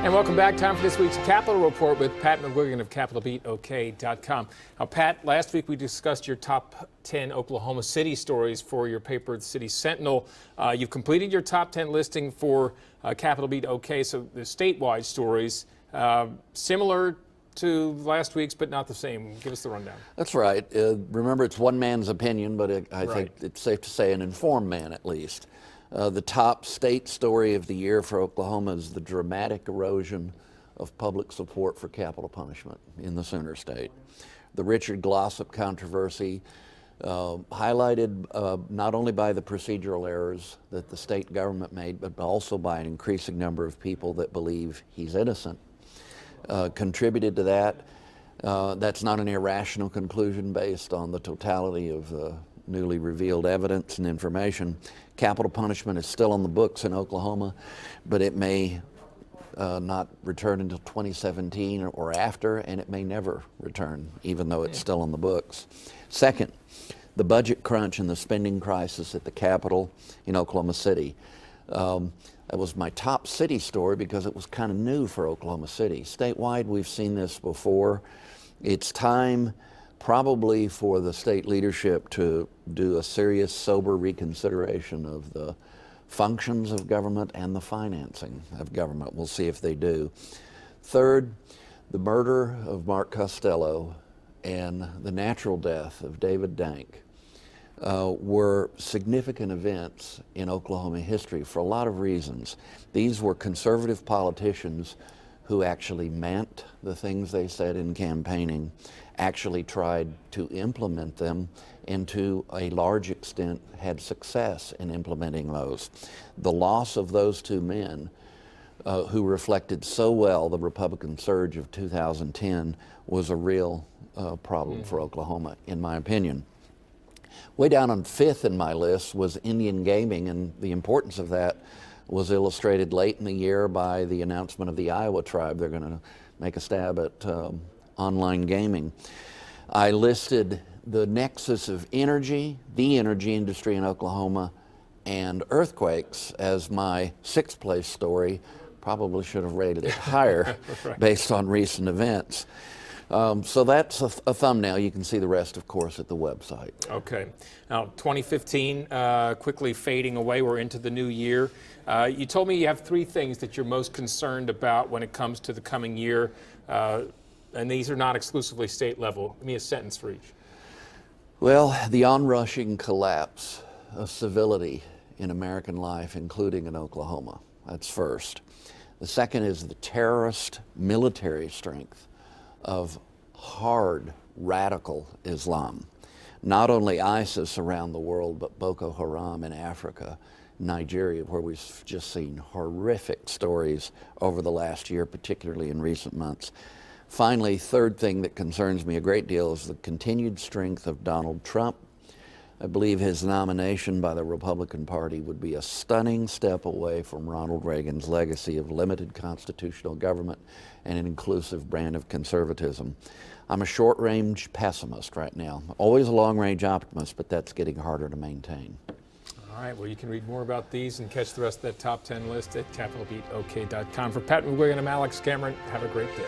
And welcome back. Time for this week's Capitol Report with Pat McGuigan of CapitolBeatOK.com. Now, Pat, last week we discussed your top 10 Oklahoma City stories for your paper, the City Sentinel. You've completed your top 10 listing for CapitolBeatOK, so the statewide stories, similar to last week's, but not the same. Give us the rundown. That's right. Remember, it's one man's opinion, but I think it's safe to say an informed man at least. The top state story of the year for Oklahoma is the dramatic erosion of public support for capital punishment in the Sooner State. The Richard Glossip controversy, highlighted not only by the procedural errors that the state government made, but also by an increasing number of people that believe he's innocent, contributed to that. That's not an irrational conclusion based on the totality of the newly revealed evidence and information. Capital punishment is still on the books in Oklahoma, but it may not return until 2017 or after, and it may never return, even though it's still on the books. Second, the budget crunch and the spending crisis at the Capitol in Oklahoma City. That was my top city story because it was kind of new for Oklahoma City. Statewide, we've seen this before. It's time probably for the state leadership to do a serious, sober reconsideration of the functions of government and the financing of government. We'll see if they do. Third, the murder of Mark Costello and the natural death of David Dank were significant events in Oklahoma history for a lot of reasons. These were conservative politicians who actually meant the things they said in campaigning, actually tried to implement them, and to a large extent had success in implementing those. The loss of those two men who reflected so well the Republican surge of 2010 was a real problem for Oklahoma, in my opinion. Way down on fifth in my list was Indian gaming, and the importance of that was illustrated late in the year by the announcement of the Iowa tribe. They're going to make a stab at online gaming. I listed the nexus of energy, the energy industry in Oklahoma, and earthquakes as my sixth place story. Probably should have rated it higher based on recent events. So that's a thumbnail. You can see the rest, of course, at the website. Okay. Now, 2015 quickly fading away. We're into the new year. You told me you have three things that you're most concerned about when it comes to the coming year, and these are not exclusively state level. Give me a sentence for each. Well, the onrushing collapse of civility in American life, including in Oklahoma. That's first. The second is the terrorist military strength of hard, radical Islam. Not only ISIS around the world, but Boko Haram in Africa, Nigeria, where we've just seen horrific stories over the last year, particularly in recent months. Finally, third thing that concerns me a great deal is the continued strength of Donald Trump. I believe his nomination by the Republican Party would be a stunning step away from Ronald Reagan's legacy of limited constitutional government and an inclusive brand of conservatism. I'm a short-range pessimist right now. Always a long-range optimist, but that's getting harder to maintain. All right, well, you can read more about these and catch the rest of that top 10 list at CapitolBeatOK.com. For Pat McGuigan, I'm Alex Cameron. Have a great day.